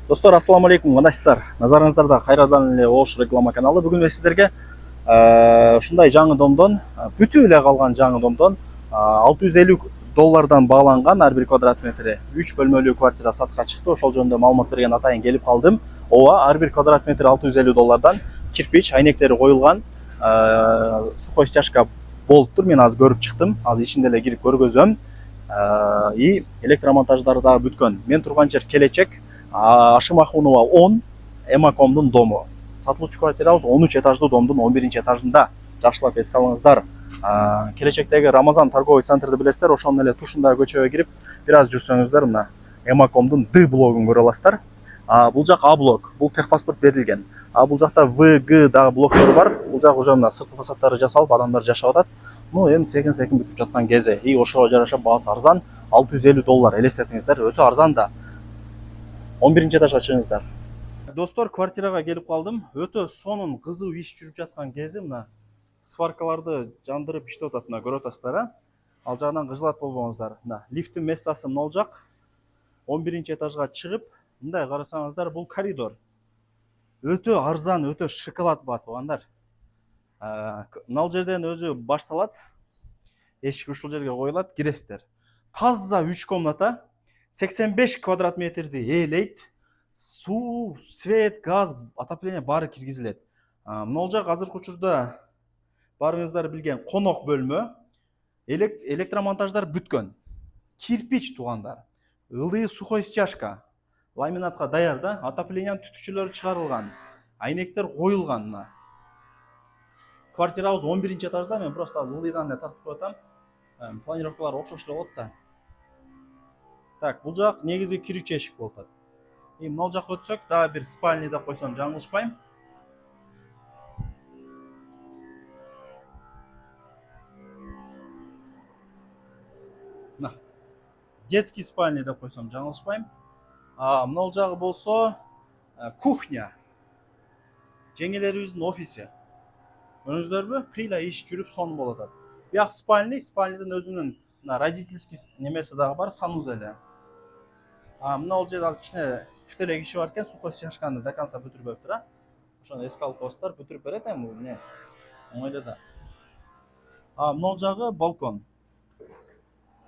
Достор, ассаламу алейкум, кандайсыздар? Назарыңыздарда кайрадан эле Ош реклама каналы. Бүгүн мен сиздерге ушундай жаңы домдон, бүтүп эле калган жаңы домдон $650 бааланган ар бир квадрат метри 3 бөлмөлүү квартира сатка чыкты. Ошол жөнүндө маалымат берген атайын келип калдым. Ооба, ар бир квадрат метри $650, кирпич, айнектери коюлган, сухой стяжка болуптур. Мен азыр көрүп чыктым. Азыр ичинде эле кирип көргөзөм. И электромонтаждары дагы бүткөн. Мен турган жер Келечек, Ашымахунова 10, Эмакомдун дому. Сатылуучу квартирабыз 13 этаждуу домдун 11 этажында. Жакшылап эске алыңыздар. Келечектеги Рамазан торговый центрди билесиздер, ошонун эле тушундагы көчөгө кирип, бир аз жүрсөңүздөр мына Эмакомдун Д блогун көрө аласыздар. Бул жак А блок, бул техпаспорт берилген. Бул жакта В, Г дагы блоктору бар. Бул жак уже мына сырткы фасадтары жасалып, адамдар жашап атат. Эми секин бүтүп жаткан кези. И ошого жараша баасы арзан, $650. Элестетиңиздер, өтө арзан да. 11 этажга чыгыңыздар. Достор, квартирага келип калдым. Өтө сонун кызуу иш жүрүп жаткан кези, мына сваркаларды жандырып иштеп атат, мына көрүп атасыздар. Ал жагынан кыжылат болбоңуздар. Мына лифттин местасы могул жак. 11 этажга чыгып, мындай карасаңыздар, бул коридор. Өтө арзан, өтө шоколад бар туугандар. Мына жерден өзү башталат. Эшик ушул жерге коюлат, киресиздер. Таза 3 комната, 85 квадрат метрди ээлейт. Суу, свет, газ, отопление баары киргизилет. Могул жак азыркы учурда баарыңыздар билген конок бөлмө. Электромонтаждар бүткөн. Кирпич туугандар. Ылдый сухой стяжка. Ламинатка даяр да, отоплениянын түтүкчөлөрү чыгарылган. Айнектер коюлган. Квартирабыз 11 этажда, мен просто азыр ылдыйдан эле тартып коятам. Планировкалар окшош эле болот да. Так, бул жак негизи кирүүчү эшик болуп атат. Могул жакка өтсөк, дагы бир спальня деп койсом жаңылышпайм. Детский спальня деп койсом жаңылышпайм. Могул жагы болсо кухня. Жеңелерибиздин офиси. Көрдүңүздөрбү? Кыйла иш жүрүп сонун болуп атат. Бияк спальня, спальнядын өзүнүн родительский немеси дагы бар, санузели. Могул жерде азыр кичине бүтөлөк иши бар экен, сухой стяжканы до конца бүтүрбөптүр. Ошону эске алып коесуздар, бүтүрүп берет эми бул эмне? Оңой эле да. Могул жагы балкон.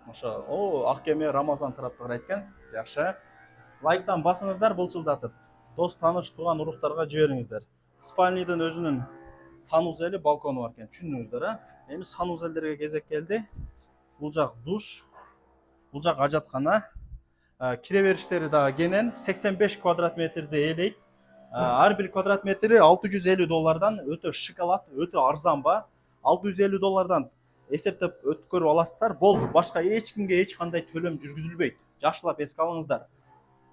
Ошо, ак кеме Рамазан тараптагы экен. Жакшы. Лайктан басыңыздар, былчылдатып. Дос, тааныш, тууган, уруктарга жибериңиздер. Спальнядын өзүнүн санузели, балкону бар экен. Түшүндүңүздөр, Эми санузелдерге кезек келди. Бул жак душ, бул жак ажаткана. Кире бериштери дагы кенен, 85 квадрат метрди ээлейт. Ар бир квадрат метри $650. Өтө шоколад, өтө арзан ба. $650 эсептеп өткөрүп аласыздар. Болду. Башка эч кимге эч кандай төлөм жүргүзүлбөйт. Жакшылап эске алыңыздар.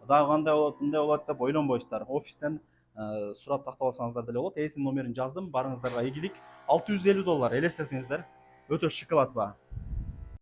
Дагы кандай болот, мындай болот деп ойлонбойсуздар. Офистен сурап тактап алсаңыздар деле болот. Эсинин номерин жаздым. Барыңыздарга ийгилик. $650 элестетиңиздер. Өтө шоколад ба.